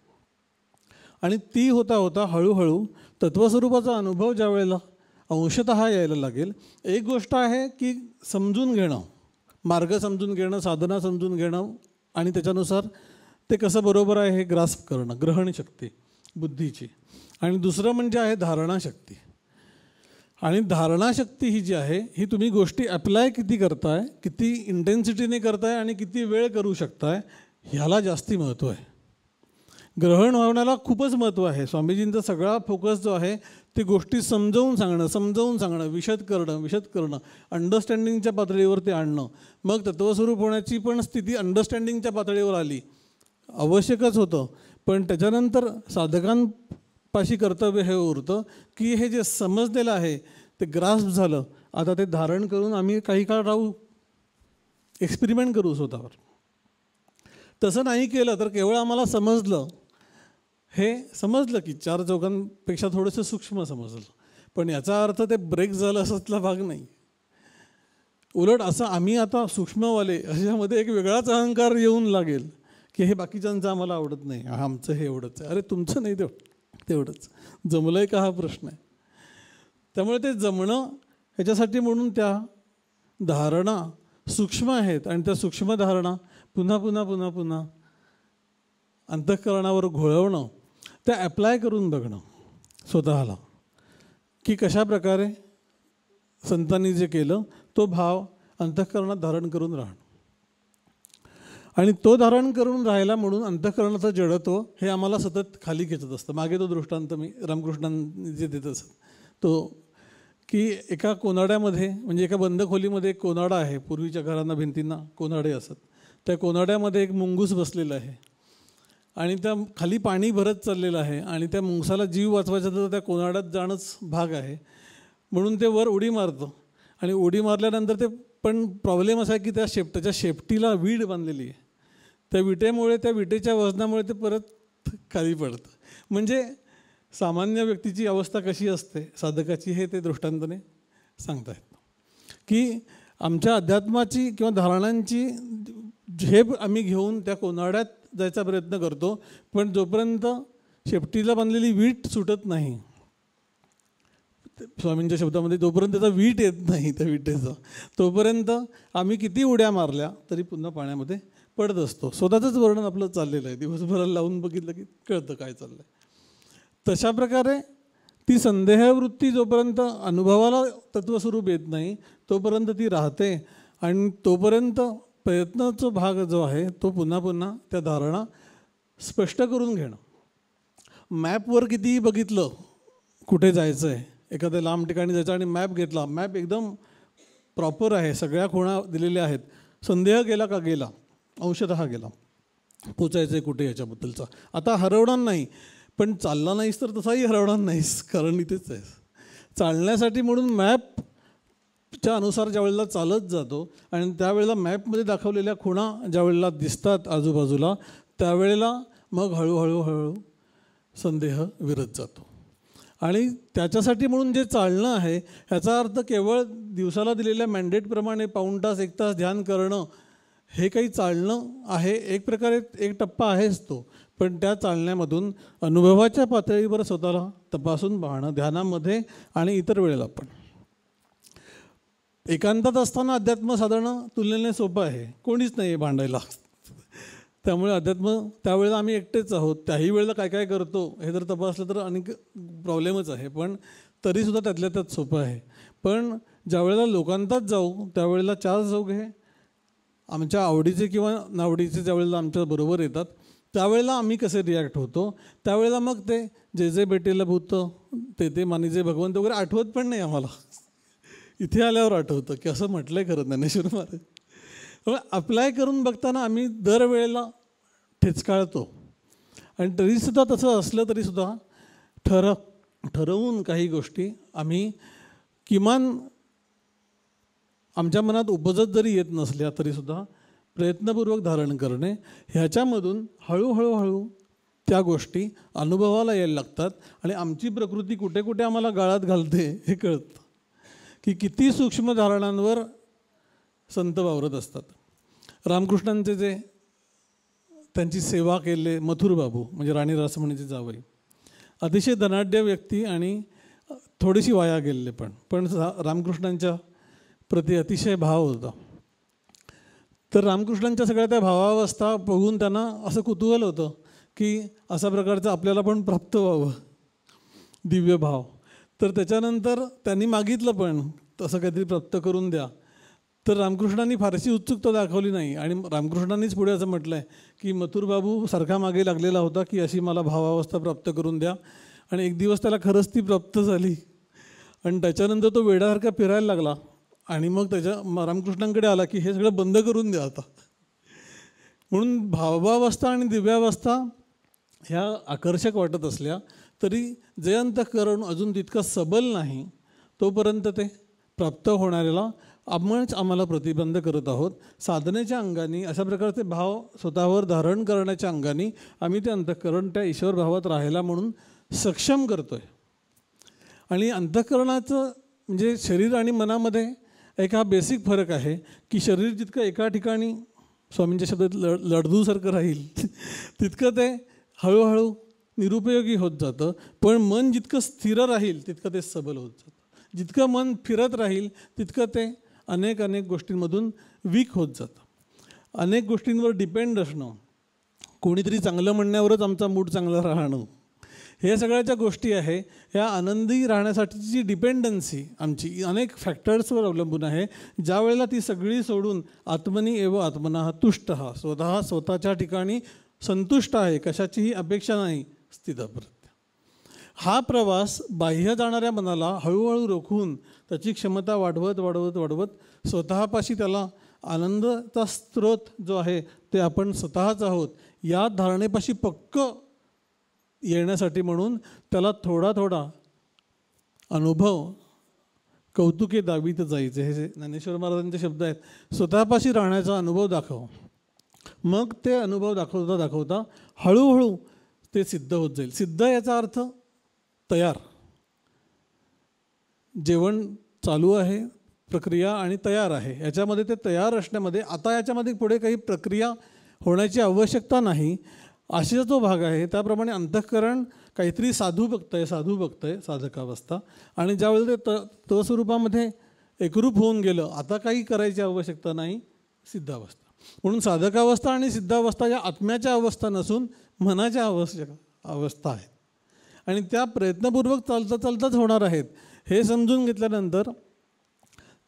आणि ती होता होता हळूहळू तत्त्वस्वरूपाचा अनुभव ज्या वेळेला अंशतः यायला लागेल. एक गोष्ट आहे की समजून घेणं, मार्ग समजून घेणं, साधना समजून घेणं आणि त्याच्यानुसार ते कसं बरोबर आहे हे ग्रास्प करणं, ग्रहणशक्ती बुद्धीची. आणि दुसरं म्हणजे आहे धारणाशक्ती. आणि धारणाशक्ती ही जी आहे ही तुम्ही गोष्टी अप्लाय किती करताय, किती इंटेन्सिटीने करताय आणि किती वेळ करू शकताय, ह्याला जास्ती महत्त्व आहे. ग्रहण होण्याला खूपच महत्त्व आहे. स्वामीजींचा सगळा फोकस जो आहे ते गोष्टी समजावून सांगणं, विशद करणं, अंडरस्टँडिंगच्या पातळीवर ते आणणं. मग तत्त्वस्वरूप होण्याची पण स्थिती अंडरस्टँडिंगच्या पातळीवर आली, आवश्यकच होतं. पण त्याच्यानंतर साधकांपाशी कर्तव्य हे उरतं की हे जे समजलेलं आहे ते ग्रास्प झालं, आता ते धारण करून आम्ही काही काळ राहू, एक्सपेरिमेंट करू स्वतःवर. तसं नाही केलं तर केवळ आम्हाला समजलं की चार चौघांपेक्षा थोडंसं सूक्ष्म समजलं, पण याचा अर्थ ते ब्रेक झालं असतला भाग नाही. उलट असं आम्ही आता सूक्ष्मवाले अशामध्ये एक वेगळाच अहंकार येऊन लागेल की हे बाकीच्यांचं आम्हाला आवडत नाही, आमचं हे एवढंच आहे. अरे तुमचं नाही तेवढंच जमलं आहे का हा प्रश्न आहे. त्यामुळे ते जमणं ह्याच्यासाठी म्हणून त्या धारणा सूक्ष्म आहेत आणि त्या सूक्ष्म धारणा पुन्हा पुन्हा पुन्हा पुन्हा अंतःकरणावर घोळवणं, त्या ॲप्लाय करून बघणं स्वतःला की कशा प्रकारे संतांनी जे केलं तो भाव अंतःकरणात धारण करून राहणं. आणि तो धारण करून राहायला म्हणून अंतःकरणाचं जडत्व हे आम्हाला सतत खाली खेचत असतं. मागे तो दृष्टांत मी रामकृष्णांनी जे देत असत तो की एका कोनाड्यामध्ये, म्हणजे एका बंद खोलीमध्ये एक कोनाडा आहे. पूर्वीच्या घरांना भिंतींना कोनाडे असत. त्या कोनाड्यामध्ये एक मुंगूस बसलेला आहे आणि त्या खाली पाणी भरत चाललेलं आहे आणि त्या मुंगसाला जीव वाचवायचा तर त्या कोनाड्यात जाणंच भाग आहे. म्हणून ते वर उडी मारतं आणि उडी मारल्यानंतर ते, पण प्रॉब्लेम असा आहे की त्याच्या शेपटीला वीड बांधलेली आहे. त्या विटेमुळे, त्या विटेच्या वजनामुळे ते परत खाली पडतं. म्हणजे सामान्य व्यक्तीची अवस्था कशी असते साधकाची हे ते दृष्टांताने सांगतायत की आमच्या अध्यात्माची किंवा धारणांची झेप आम्ही घेऊन त्या कोनाड्यात जायचा प्रयत्न करतो, पण जोपर्यंत शेपटीला बांधलेली वीट सुटत नाही, स्वामींच्या शब्दामध्ये जोपर्यंत त्याचा वीट येत नाही त्या विटेचा, तोपर्यंत आम्ही किती उड्या मारल्या तरी पुन्हा पाण्यामध्ये पडत असतो. स्वतःचंच वर्णन आपलं चाललेलं आहे, दिवसभराला लावून बघितलं की कळतं काय चाललं आहे. तशा प्रकारे ती संदेहवृत्ती जोपर्यंत अनुभवाला तत्त्वस्वरूप येत नाही तोपर्यंत ती राहते आणि तोपर्यंत प्रयत्नाचा भाग जो आहे तो पुन्हा पुन्हा त्या धारणा स्पष्ट करून घेणं. मॅपवर कितीही बघितलं कुठे जायचं आहे, एखाद्या लांब ठिकाणी जायचं आणि मॅप घेतला, मॅप एकदम प्रॉपर आहे, सगळ्या खुणा दिलेल्या आहेत, संदेह गेला का गेला, अंशतः गेला, पोचायचं आहे कुठे याच्याबद्दलचा. आता हरवणार नाही, पण चालला नाहीस तर तसाही हरवणार नाहीस, कारण इथेच आहेस. चालण्यासाठी म्हणून मॅपच्या अनुसार ज्या वेळेला चालत जातो आणि त्यावेळेला मॅपमध्ये दाखवलेल्या खुणा ज्या वेळेला दिसतात आजूबाजूला, त्यावेळेला मग हळूहळू संदेह विरत जातो. आणि त्याच्यासाठी म्हणून जे चालणं आहे ह्याचा अर्थ केवळ दिवसाला दिलेल्या मॅन्डेटप्रमाणे पाऊण तास 1 तास ध्यान करणं हे काही चालणं आहे. एक प्रकारे एक टप्पा आहेच तो, पण त्या चालण्यामधून अनुभवाच्या पातळीवर स्वतःला तपासून पाहणं ध्यानामध्ये आणि इतर वेळेला पण. एकांतात असताना अध्यात्म साधणं तुलनेने सोपं आहे, कोणीच नाही आहे भांडायला. त्यामुळे अध्यात्म त्यावेळेला आम्ही एकटेच आहोत. त्याही वेळेला काय काय करतो हे जर तपासलं तर अनेक प्रॉब्लेमच आहे, पण तरीसुद्धा त्यातल्या त्यात सोपं आहे. पण ज्यावेळेला लोकांतात जाऊ त्यावेळेला चार चौघे आमच्या आवडीचे किंवा नावडीचे ज्यावेळेला आमच्या बरोबर येतात त्यावेळेला आम्ही कसे रिॲक्ट होतो, त्यावेळेला मग ते जे जे भेटेला भूत ते मानिजे भगवंत वगैरे आठवत पण नाही आम्हाला. इथे आल्यावर आठवतं की असं म्हटलं आहे खरं ज्ञानेश्वर महाराज. अप्लाय करून बघताना आम्ही दरवेळेला ठेचकाळतो. आणि तरीसुद्धा तसं असलं तरीसुद्धा ठरवून काही गोष्टी आम्ही किमान आमच्या मनात उपजत जरी येत नसल्या तरीसुद्धा प्रयत्नपूर्वक धारण करणे, ह्याच्यामधून हळूहळू त्या गोष्टी अनुभवाला यायला लागतात. आणि आमची प्रकृती कुठे कुठे आम्हाला गाळात घालते हे कळतं की किती सूक्ष्म धारणांवर संत वावरत असतात. रामकृष्णांचे जे त्यांची सेवा केले मथुर बाबू म्हणजे राणी रासमणीचे जावई, अतिशय धनाढ्य व्यक्ती आणि थोडीशी वाया गेलेले, पण रामकृष्णांच्या प्रति अतिशय भाव होता. तर रामकृष्णांच्या सगळ्या त्या भावावस्था बघून त्यांना असं कुतूहल होतं की अशा प्रकारचं आपल्याला पण प्राप्त व्हावं दिव्य भाव. तर त्याच्यानंतर त्यांनी मागितलं पण तसं काहीतरी प्राप्त करून द्या. तर रामकृष्णांनी फारशी उत्सुकता दाखवली नाही आणि रामकृष्णांनीच पुढे असं म्हटलं आहे की मथुर बाबू सारखा मागे लागलेला होता की अशी मला भावावस्था प्राप्त करून द्या. आणि एक दिवस त्याला खरंच ती प्राप्त झाली आणि त्याच्यानंतर तो वेड्यासारखा फिरायला लागला. आणि मग रामकृष्णांकडे आला की हे सगळं बंद करून द्या आता. म्हणून भावावस्था आणि दिव्यावस्था ह्या आकर्षक वाटत असल्या तरी जे अंतःकरण अजून तितकं सबल नाही तोपर्यंत ते प्राप्त होणाऱ्याला आम्हाला प्रतिबंध करत आहोत. साधनेच्या अंगाने अशा प्रकारचे भाव स्वतःवर धारण करण्याच्या अंगाने आम्ही ते अंतःकरण त्या ईश्वर भावात राहायला म्हणून सक्षम करतो आहे. आणि अंतःकरणाचं म्हणजे शरीर आणि मनामध्ये एक हा बेसिक फरक आहे की शरीर जितकं एका ठिकाणी स्वामींच्या शब्दात लडदूसारखं राहील तितकं ते हळूहळू निरुपयोगी होत जातं. पण मन जितकं स्थिर राहील तितकं ते सबल होत जातं. जितकं मन फिरत राहील तितकं ते अनेक गोष्टींमधून वीक होत जातं. अनेक गोष्टींवर डिपेंड असणं, कोणीतरी चांगलं म्हणण्यावरच आमचा मूड चांगला राहणं, हे सगळ्या ज्या गोष्टी आहे ह्या आनंदी राहण्यासाठीची जी डिपेंडन्सी आमची अनेक फॅक्टर्सवर अवलंबून आहे. ज्या वेळेला ती सगळी सोडून आत्मनी एव आत्मना तुष्ट हा स्वतःच्या ठिकाणी संतुष्ट आहे, कशाचीही अपेक्षा नाही, स्थितप्रज्ञ, हा प्रवास बाह्य जाणाऱ्या मनाला हळूहळू रोखून त्याची क्षमता वाढवत स्वतःपाशी त्याला आनंदाचा स्रोत जो आहे ते आपण स्वतःच आहोत या धारणेपाशी पक्क येण्यासाठी म्हणून त्याला थोडा अनुभव कौतुके दावीत जायचे, हे ज्ञानेश्वर महाराजांचे शब्द आहेत. स्वतःपाशी राहण्याचा अनुभव दाखव, मग ते अनुभव दाखवता हळूहळू ते सिद्ध होत जाईल. सिद्ध याचा अर्थ तयार, जेवण चालू आहे प्रक्रिया आणि तयार आहे, याच्यामध्ये ते तयार असण्यामध्ये आता याच्यामध्ये पुढे काही प्रक्रिया होण्याची आवश्यकता नाही असा जो भाग आहे. त्याप्रमाणे अंतःकरण काहीतरी साधू बघतंय साधकावस्था, आणि ज्यावेळेला ते तस्वरूपामध्ये एकरूप होऊन गेलं आता काही करायची आवश्यकता नाही, सिद्धावस्था. म्हणून साधकावस्था आणि सिद्धावस्था या आत्म्याच्या अवस्था नसून मनाच्या अवस्था आहेत आणि त्या प्रयत्नपूर्वक चालताच होणार आहेत. हे समजून घेतल्यानंतर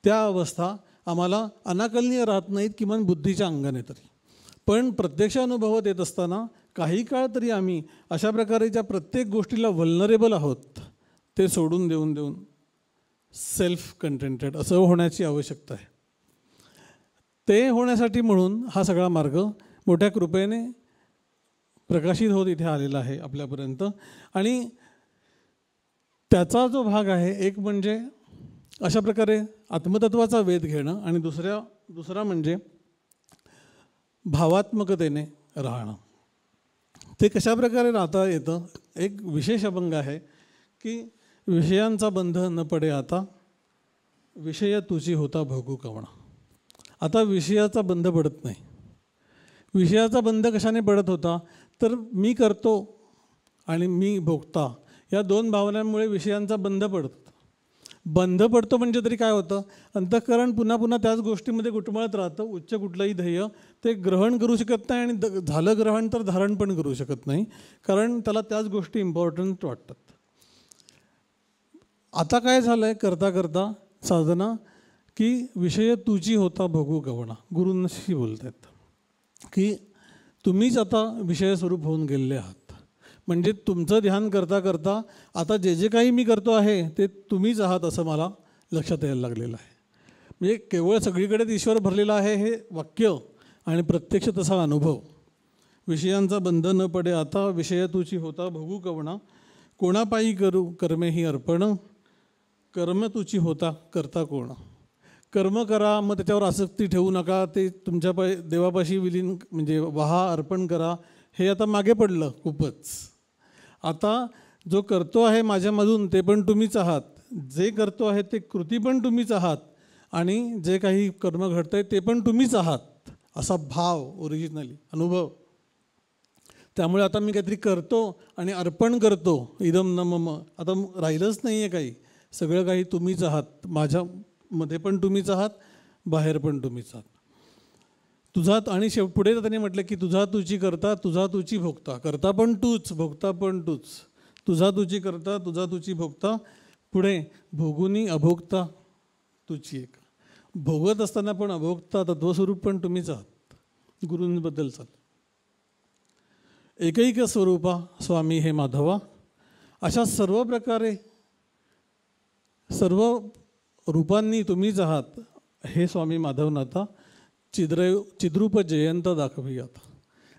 त्या अवस्था आम्हाला अनाकलनीय राहत नाहीत, किमान बुद्धीच्या अंगाने तरी. पण प्रत्यक्ष अनुभवात येत असताना काही काळ तरी आम्ही अशा प्रकारे ज्या प्रत्येक गोष्टीला व्हल्नरेबल आहोत ते सोडून देऊन सेल्फ कंटेंटेड असं होण्याची आवश्यकता आहे. ते होण्यासाठी म्हणून हा सगळा मार्ग मोठ्या कृपेने प्रकाशित होत इथे आलेला आहे आपल्यापर्यंत. आणि त्याचा जो भाग आहे एक म्हणजे अशा प्रकारे आत्मतत्वाचा वेध घेणं आणि दुसरा म्हणजे भावात्मकतेने राहणं. ते कशा प्रकारे राहता येतं, एक विशेष अभंग आहे की विषयांचा बंध न पडे आता, विषय तुझी होता भोगू कवणा. आता विषयाचा बंध पडत नाही. विषयाचा बंध कशाने पडत होता तर मी करतो आणि मी भोगता या दोन भावनांमुळे विषयांचा बंध पडत होता. बंध पडतो म्हणजे तरी काय होतं, अंतःकरण पुन्हा पुन्हा त्याच गोष्टीमध्ये गुटमळत राहतं. उच्च कुठलंही ध्येय ते ग्रहण करू शकत नाही आणि झालं ग्रहण तर धारण पण करू शकत नाही, कारण त्याला त्याच गोष्टी इम्पॉर्टंट वाटतात. आता काय झालं आहे करता करता साधना, की विषय तुझी होता भोगू गवणा. गुरूंशी बोलत आहेत की तुम्हीच आता विषय स्वरूप होऊन गेलेले आहात. म्हणजे तुमचं ध्यान करता करता आता जे जे काही मी करतो आहे ते तुम्हीच आहात असं मला लक्षात यायला लागलेलं आहे. म्हणजे केवळ सगळीकडेच ईश्वर भरलेला आहे हे वाक्य आणि प्रत्यक्ष तसा अनुभव. विषयांचा बंध न पडे आता विषय तुझी होता भोगू कवणा. कोणापायी करू कर्मे ही अर्पण, कर्म तुझी होता करता कोण. कर्म करा, मग त्याच्यावर आसक्ती ठेवू नका, ते तुमच्या देवापाशी विलीन म्हणजे वहा अर्पण करा, हे आता मागे पडलं खूपच. आता जो करतो आहे माझ्यामधून ते पण तुम्हीच आहात, जे करतो आहे ते कृती पण तुम्हीच आहात आणि जे काही कर्म घडतं आहे ते पण तुम्हीच आहात, असा भाव ओरिजिनली अनुभव. त्यामुळे आता मी काहीतरी करतो आणि अर्पण करतो, इदम न मम, आता राहिलंच नाही आहे काही, सगळं काही तुम्हीच आहात. माझ्यामध्ये पण तुम्हीच आहात, बाहेर पण तुम्हीच आहात. तुझा आणि पुढे त्यांनी म्हटलं की तुझा तुझी करता, तुझा तुझी भोगता. करता पण तूच, भोगता पण तूच. तुझा तुझी करता, तुझा तुझी भोगता. पुढे भोगुनी अभोगता तुझी एक. भोगत असताना पण अभोगता तत्वस्वरूप पण तुम्हीच आहात. गुरूंबद्दल चाल. एकैक स्वरूपा स्वामी हे माधवा. अशा सर्व प्रकारे सर्व रूपांनी तुम्हीच आहात हे स्वामी माधवनाथा. चिद्रूप जयंत दाखवी आता.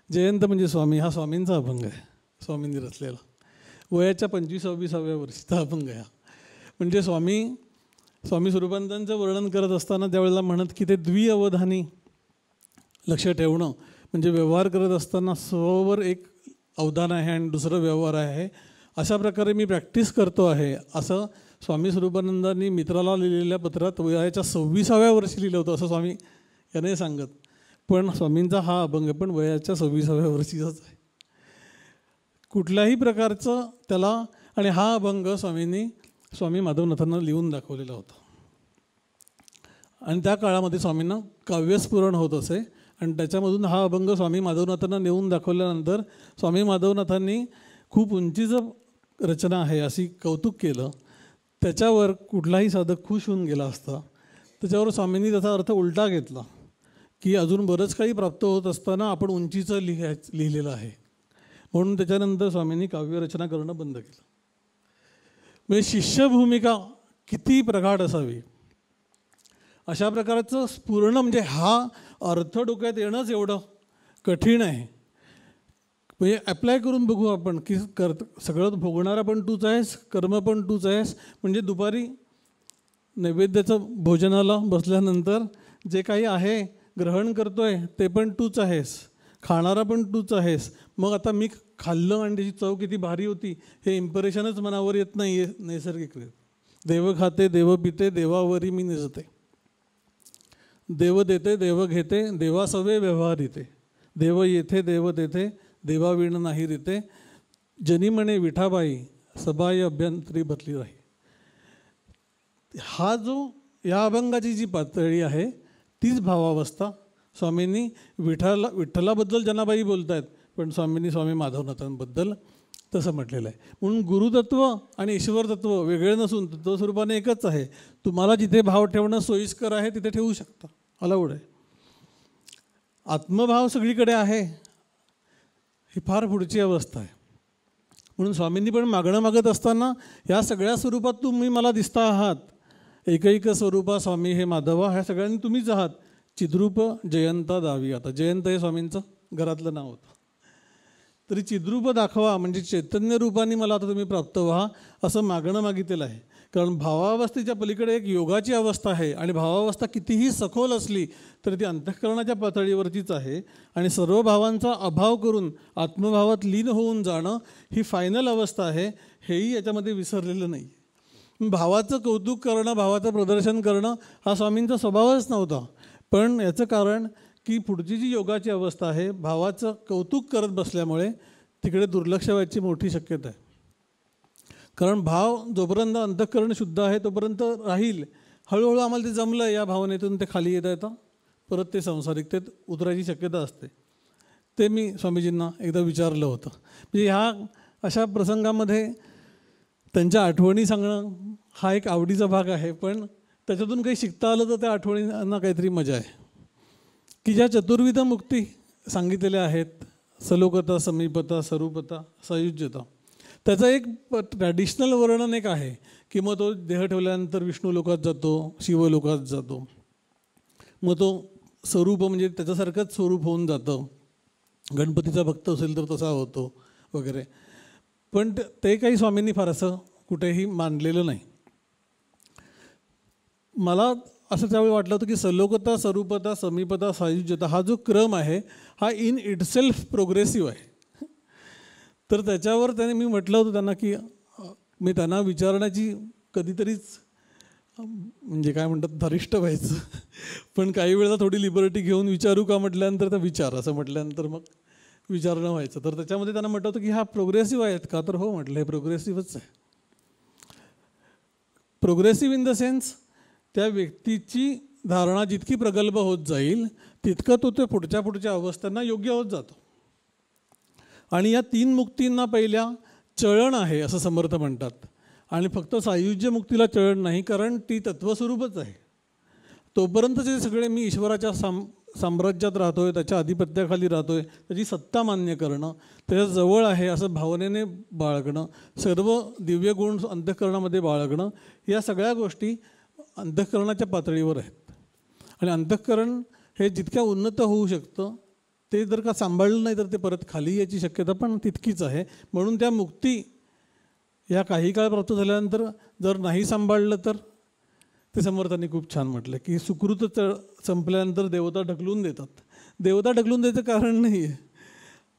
जयंत म्हणजे स्वामी, हा स्वामींचा अभंग आहे, स्वामींनी रचलेला. वयाच्या 25-26व्या वर्षीचा अभंग आहे. म्हणजे स्वामी स्वरूपांतांचं वर्णन करत असताना त्यावेळेला म्हणत की ते द्विअवधानी लक्ष ठेवणं, म्हणजे व्यवहार करत असताना स्ववर एक अवधान आहे आणि दुसरं व्यवहार आहे, अशा प्रकारे मी प्रॅक्टिस करतो आहे, असं स्वामी स्वरूपानंदांनी मित्राला लिहिलेल्या पत्रात वयाच्या 26व्या वर्षी लिहिलं होतं, असं स्वामी याने सांगत. पण स्वामींचा हा अभंग पण वयाच्या 26व्या वर्षीचाच आहे. कुठल्याही प्रकारचं त्याला, आणि हा अभंग स्वामी माधवनाथांना लिहून दाखवलेला होता. आणि त्या काळामध्ये स्वामींना काव्यस्फुरण होत असे आणि त्याच्यामधून हा अभंग स्वामी माधवनाथांना नेऊन दाखवल्यानंतर स्वामी माधवनाथांनी खूप उंचीचं रचना आहे अशी कौतुक केलं. त्याच्यावर कुठलाही साधक खुश होऊन गेला असता. त्याच्यावर स्वामींनी त्याचा अर्थ उलटा घेतला की अजून बरंच काही प्राप्त होत असताना आपण उंचीचं लिहिलेलं आहे, म्हणून त्याच्यानंतर स्वामींनी काव्यरचना करणं बंद केलं. म्हणजे शिष्य भूमिका किती प्रगाढ असावी अशा प्रकारचं पूर्ण, म्हणजे हा अर्थ डोक्यात येणंच एवढं कठीण आहे. म्हणजे ॲप्लाय करून बघू आपण की सगळं भोगणारा पण तूच आहेस, कर्म पण तूच आहेस. म्हणजे दुपारी नैवेद्याचं भोजनाला बसल्यानंतर जे काही आहे ग्रहण करतोय ते पण तूच आहेस, खाणारा पण तूच आहेस. मग आता मी खाल्लं आणि त्याची चव किती भारी होती हे इम्प्रेशनच मनावर येत नाही आहे नैसर्गिक. देव खाते देव पिते देवावरी मी निजते. देव देते देव घेते देवासवे व्यवहार येते. देव येथे देव तेथे देवाविण नाही रीते. जनी म्हणे विठाबाई सबाई अभ्यंतरी बसली राही. हा जो या अभंगाची जी पातळी आहे तीच भावावस्था स्वामींनी विठ्ठलाबद्दल जनाबाई बोलत आहेत, पण स्वामींनी स्वामी माधवनाथांबद्दल तसं म्हटलेलं आहे. म्हणून गुरुतत्व आणि ईश्वरतत्व वेगळे नसून तत्वस्वरूपाने एकच आहे. तुम्हाला जिथे भाव ठेवणं सोयीस्कर आहे तिथे ठेवू शकता, अलाउड आहे. आत्मभाव सगळीकडे आहे, ही फार पुढची अवस्था आहे. म्हणून स्वामींनी पण मागणं मागत असताना या सगळ्या स्वरूपात तुम्ही मला दिसता आहात. एकैक स्वरूपा स्वामी हे माधवा, ह्या सगळ्यांनी तुम्हीच आहात. चिद्रूप जयंता दावी आता. जयंत हे स्वामींचं घरातलं नाव होतं. तरी चिद्रूप दाखवा म्हणजे चैतन्य रूपाने मला आता तुम्ही प्राप्त व्हा असं मागणं मागितलेलं आहे. कारण भावावस्थेच्या पलीकडे एक योगाची अवस्था आहे आणि भावावस्था कितीही सखोल असली तरी ती अंतःकरणाच्या पातळीवरतीच आहे. आणि सर्व भावांचा अभाव करून आत्मभावात लीन होऊन जाणं ही फायनल अवस्था आहे, हेही याच्यामध्ये विसरलेलं नाही. भावाचं कौतुक करणं, भावाचं प्रदर्शन करणं हा स्वामींचा स्वभावच नव्हता. पण याचं कारण की पुढची जी योगाची अवस्था आहे, भावाचं कौतुक करत बसल्यामुळे तिकडे दुर्लक्ष व्हायची मोठी शक्यता आहे. कारण भाव जोपर्यंत अंतःकरण शुद्ध आहे तोपर्यंत राहील. हळूहळू आम्हाला ते जमलं, या भावनेतून ते खाली येता येतं परत ते सांसारिकतेत उतरायची शक्यता असते. ते मी स्वामीजींना एकदा विचारलं होतं. म्हणजे ह्या अशा प्रसंगामध्ये त्यांच्या आठवणी सांगणं हा एक आवडीचा भाग आहे, पण त्याच्यातून काही शिकता आलं तर त्या आठवणींना काहीतरी मजा आहे. की ज्या चतुर्विध मुक्ती सांगितलेल्या आहेत, सलोकता, समीपता, स्वरूपता, सायुज्यता, त्याचं एक ट्रॅडिशनल वर्णन एक आहे की मग तो देह ठेवल्यानंतर विष्णू लोकात जातो, शिवलोकात जातो, मग तो स्वरूप म्हणजे त्याच्यासारखंच स्वरूप होऊन जातं, गणपतीचा भक्त असेल तर तसा होतो वगैरे. पण ते काही स्वामींनी फार असं कुठेही मानलेलं नाही. मला असं त्यावेळी वाटलं होतं की सलोकता, स्वरूपता, समीपता, सायुज्यता हा जो क्रम आहे हा इन इटसेल्फ प्रोग्रेसिव्ह आहे. तर त्याच्यावर मी म्हटलं होतं त्यांना की मी त्यांना विचारण्याची कधीतरीच म्हणजे काय म्हणतात धरिष्ठ व्हायचं, पण काही वेळेला थोडी लिबर्टी घेऊन विचारू का म्हटल्यानंतर तर विचार असं म्हटल्यानंतर मग विचारणं व्हायचं. तर त्याच्यामध्ये त्यांना म्हटलं होतं की हा प्रोग्रेसिव्ह आहेत का, तर हो म्हटलं हे प्रोग्रेसिव्हच आहे. प्रोग्रेसिव्ह इन द सेन्स त्या व्यक्तीची धारणा जितकी प्रगल्भ होत जाईल तितकं तो ते पुढच्या अवस्थांना योग्य होत जातो. आणि या 3 मुक्तींना पहिल्या चळण आहे असं समर्थ म्हणतात. आणि फक्त सायुज्य मुक्तीला चळण नाही, कारण ती तत्वस्वरूपच आहे. तोपर्यंतचे सगळे मी ईश्वराच्या साम्राज्यात राहतोय, त्याच्या आधिपत्याखाली राहतोय, त्याची सत्ता मान्य करणं, त्याच्या जवळ आहे असं भावनेने बाळगणं, सर्व दिव्य गुण अंतःकरणामध्ये बाळगणं, या सगळ्या गोष्टी अंतःकरणाच्या पातळीवर आहेत. आणि अंतःकरण हे जितक्या उन्नत होऊ शकतं ते जर का सांभाळलं नाही तर ते परत खाली यायची शक्यता पण तितकीच आहे. म्हणून त्या मुक्ती या काही काळ प्राप्त झाल्यानंतर जर नाही सांभाळलं तर ते समर्थांनी खूप छान म्हटलं की सुकृत संपल्यानंतर देवता ढकलून देतात. देवता ढकलून द्यायचं कारण नाही आहे,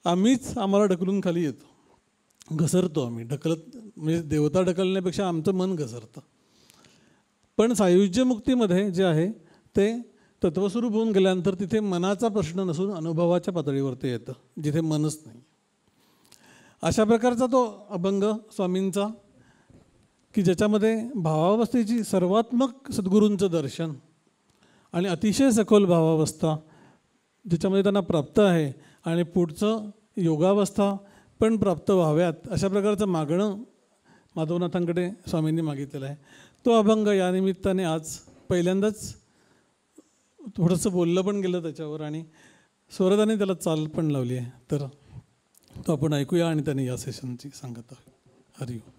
आम्हीच आम्हाला ढकलून खाली येतो, घसरतो आम्ही. म्हणजे देवता ढकलण्यापेक्षा आमचं मन घसरतं. पण सायुज्य मुक्तीमध्ये जे आहे ते तत्वस्वरूप होऊन गेल्यानंतर तिथे मनाचा प्रश्न नसून अनुभवाच्या पातळीवर ते येतं, जिथे मनच नाही. अशा प्रकारचा तो अभंग स्वामींचा की ज्याच्यामध्ये भावावस्थेची सर्वात्मक सद्गुरूंचं दर्शन आणि अतिशय सखोल भावावस्था ज्याच्यामध्ये त्यांना प्राप्त आहे आणि पुढचं योगावस्था पण प्राप्त व्हाव्यात अशा प्रकारचं मागणं माधवनाथांकडे स्वामींनी मागितलेलं आहे. तो अभंग या निमित्ताने आज पहिल्यांदाच थोडंसं बोललं पण गेलं त्याच्यावर आणि स्वरदाने त्याला चाल पण लावली आहे. तर तो आपण ऐकूया आणि त्याने या सेशनची सांगत आहे. हरि ओम.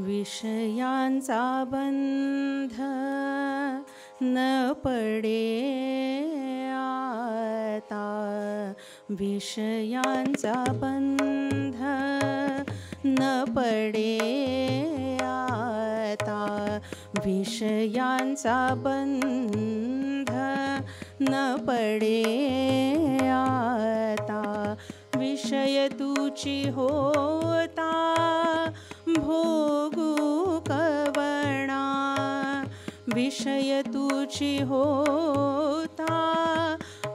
विषयांचा बंध न पडे आता, विषयांचा बंध न पडे आता, विषयांचा बंध न पडे आता, विषय तुची होता भोगू कवणा, विषय तुची होता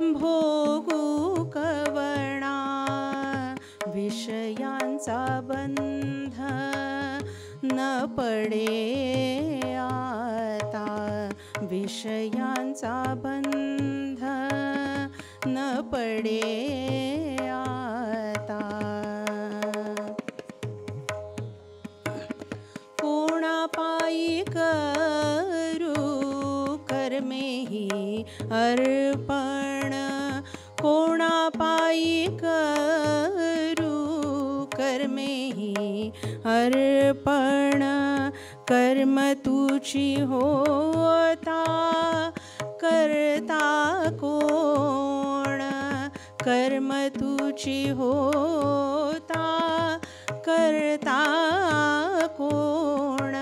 भोगू कवणा, विषया विषयांचा बंध न पडे आता, विषयांचा बंध न पडे आता. कोणापायी करू कर्मेहि अर्पण, कोणापायी करू कर्मेहि अर्पण, कर्म तुची होता करता कोण, कर्म तुची होता करता कोण,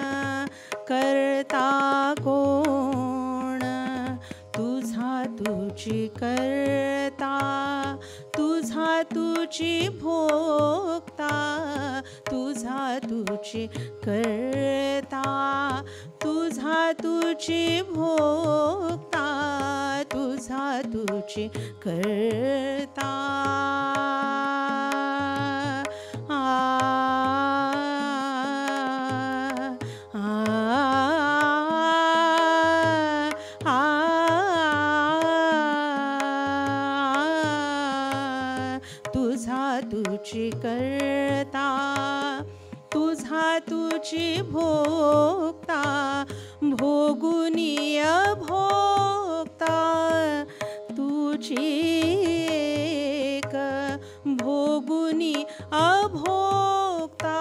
करता कोण, तुझा तुची करता, तुझा तुची भोगता, तुझा तुची करता, तुझा तुची भोगता, तुझा तुची करता. तुझा तुची करता, तुझा तुची भोगता, भोगुनी अभोगता तुची एक, भोगुनी अभोगता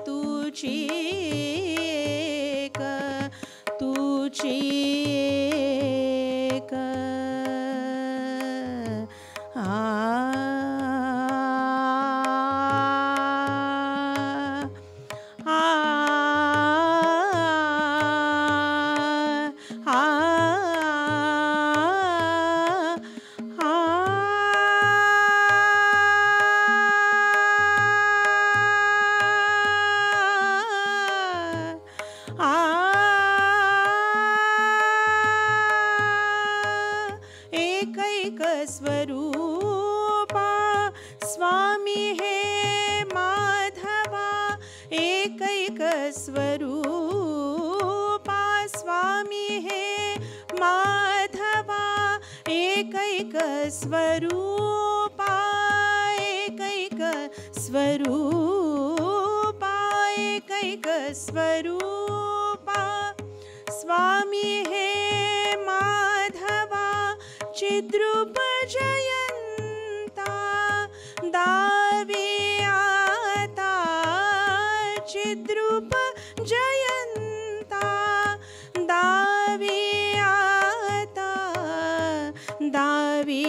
तुची एक, तुची एक. एकैक स्वरूपा स्वामी हे माधवा, एकैक स्वरूपा स्वामी हे माधवा, एकैक स्वरूपा, एकैक स्वरूपा, एकैक स्वरूपा स्वामी हे माधवा, चिद्रूप जयंता दावी आता, चिद्रूप जयंता दावी आता, दावी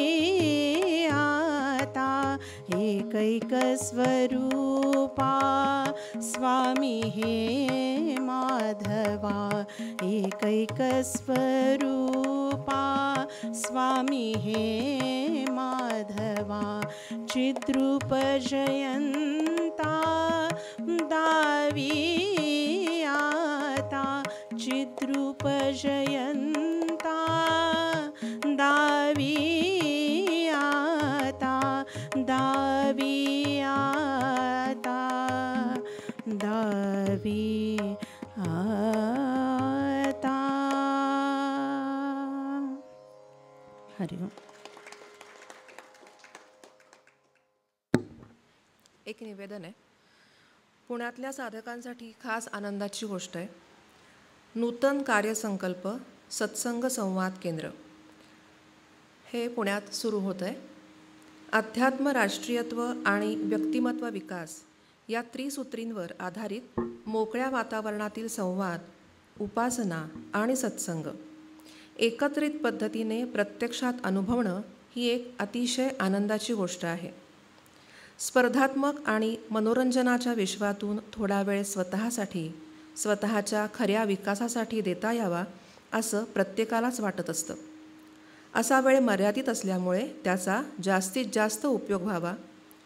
आता. एकैक स्वरूपा स्वामी हे माधवा, एकैक स्वरूपा स्वामी हे माधवा, चिद्रूप जयंता दावी आता, चिद्रूप जयंता दावी आता, दावी आता, दावी आता. हरि ओम. एक निवेदन आहे. पुण्यातल्या साधकांसाठी खास आनंदाची गोष्ट आहे. नूतन कार्यसंकल्प सत्संग संवाद केंद्र हे पुण्यात सुरू होत आहे. अध्यात्म, राष्ट्रीयत्व आणि व्यक्तिमत्व विकास या त्रिसूत्रींवर आधारित मोकळ्या वातावरणातील संवाद, उपासना आणि सत्संग एकत्रित पद्धतीने प्रत्यक्षात अनुभवणं ही एक अतिशय आनंदाची गोष्ट आहे. स्पर्धात्मक आणि मनोरंजनाच्या विश्वातून थोडा वेळ स्वतःसाठी, स्वतःच्या खऱ्या विकासासाठी देता यावा असं प्रत्येकालाच वाटत असतं. असा वेळ मर्यादित असल्यामुळे त्याचा जास्तीत जास्त उपयोग व्हावा,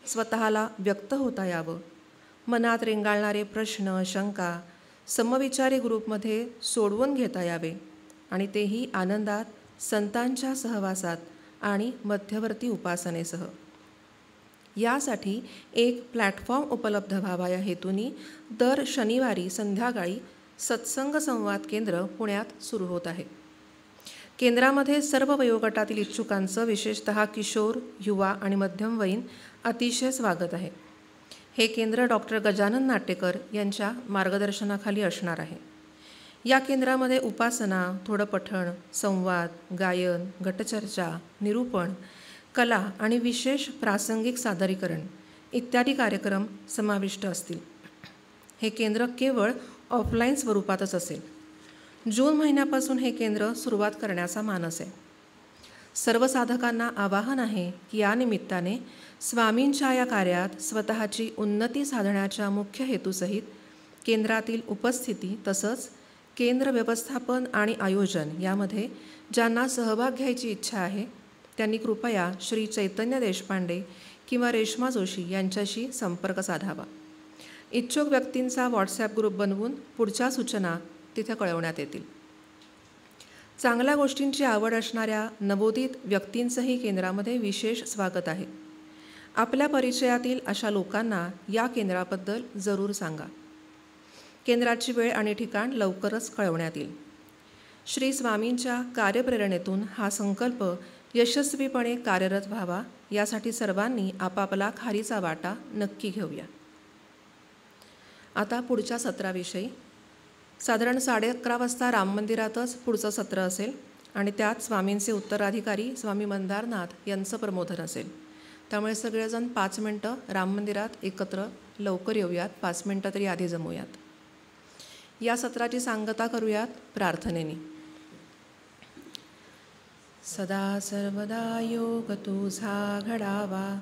स्वतःला व्यक्त होता यावं, मनात रेंगाळणारे प्रश्न, शंका समविचारी ग्रुपमध्ये सोडवून घेता यावे आणि तेही आनंदात, संतांच्या सहवासात आणि मध्यवर्ती उपासनेसह. यासाठी एक प्लॅटफॉर्म उपलब्ध व्हावा या हेतूने दर शनिवारी संध्याकाळी सत्संग संवाद केंद्र पुण्यात सुरू होत आहे. केंद्रामध्ये सर्व वयोगटातील इच्छुकांचं विशेषतः किशोर, युवा आणि मध्यमवयीन अतिशय स्वागत आहे. हे केंद्र डॉक्टर गजानन नाटेकर यांच्या मार्गदर्शनाखाली असणार आहे. या केंद्रामध्ये उपासना, थोडं पठण, संवाद, गायन, गटचर्चा, निरूपण, कला आणि विशेष प्रासंगिक सादरीकरण इत्यादी कार्यक्रम समाविष्ट असतील. हे केंद्र केवळ ऑफलाईन स्वरूपातच असेल. जून महिन्यापासून हे केंद्र सुरुवात करण्याचा मानस आहे. सर्व साधकांना आवाहन आहे की या निमित्ताने स्वामींच्या या कार्यात स्वतःची उन्नती साधण्याच्या मुख्य हेतूसहित केंद्रातील उपस्थिती तसंच केंद्र व्यवस्थापन आणि आयोजन यामध्ये ज्यांना सहभाग घ्यायची इच्छा आहे त्यांनी कृपया श्री चैतन्य देशपांडे किंवा रेश्मा जोशी यांच्याशी संपर्क साधावा. इच्छुक व्यक्तींचा व्हॉट्सॲप ग्रुप बनवून पुढच्या सूचना तिथे कळवण्यात येतील. चांगल्या गोष्टींची आवड असणाऱ्या नवोदित व्यक्तींचंही केंद्रामध्ये विशेष स्वागत आहे. आपल्या परिचयातील अशा लोकांना या केंद्राबद्दल जरूर सांगा. केंद्राची वेळ आणि ठिकाण लवकरच कळवण्यात येईल. श्री स्वामींच्या कार्यप्रेरणेतून हा संकल्प यशस्वीपणे कार्यरत व्हावा यासाठी सर्वांनी आपापला खारीचा वाटा नक्की घेऊया. आता पुढच्या सत्राविषयी. साधारण 11:30 वाजता राम मंदिरातच पुढचं सत्र असेल आणि त्यात स्वामींचे उत्तराधिकारी स्वामी मंदारनाथ यांचं प्रबोधन असेल. त्यामुळे सगळेजण 5 मिनटं राम मंदिरात एकत्र लवकर येऊयात. 5 मिनटं तरी आधी जमूयात. या सत्राची सांगता करूयात प्रार्थनेने. सदा सर्वदा योग तुझा घडावा,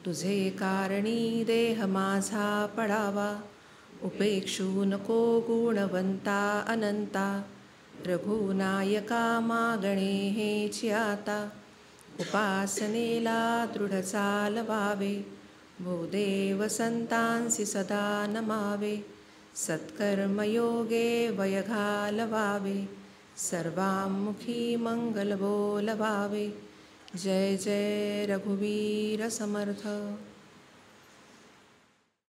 तुझे कारणी देह माझा पडावा. उपेक्षू नको गुणवंता अनंता, रघुनायका मागणे हेची आता. उपासनेला दृढ चालवावे, भूदेव संतांसी सदा नमावे. सत्कर्मयोगे वय घालवावे, सर्वांमुखी मंगल बोलवावे. जय जय रघुवीर समर्थ.